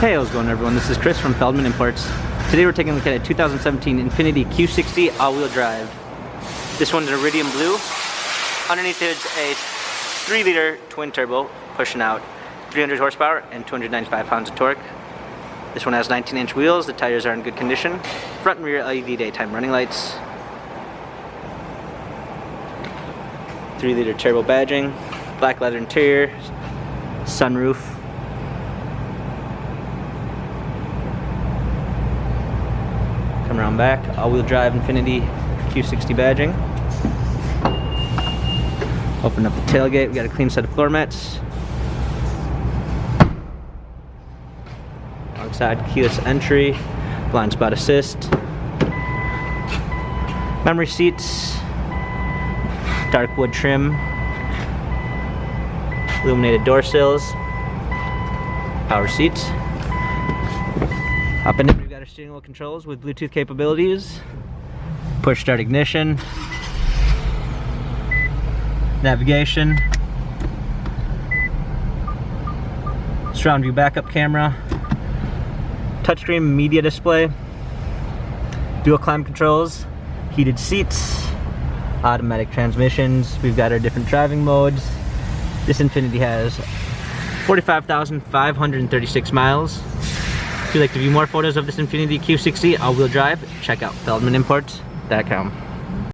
Hey, how's it going everyone? This is Chris from Feldmann Imports. Today we're taking a look at a 2017 INFINITI Q60 all-wheel drive. This one's an iridium blue. Underneath it is a 3-liter twin turbo pushing out 300 horsepower and 295 pounds of torque. This one has 19-inch wheels. The tires are in good condition. Front and rear LED daytime running lights. 3-liter turbo badging. Black leather interior. Sunroof. Come around back, all-wheel drive INFINITI Q60 badging. Open up the tailgate, we got a clean set of floor mats. Alongside keyless entry, blind spot assist. Memory seats, dark wood trim, illuminated door sills, power seats. Up in it, we've got our steering wheel controls with Bluetooth capabilities, push start ignition, navigation, surround view backup camera, touchscreen media display, dual climate controls, heated seats, automatic transmissions. We've got our different driving modes. This INFINITI has 45,536 miles. If you'd like to view more photos of this INFINITI Q60 all-wheel drive, check out feldmanimports.com.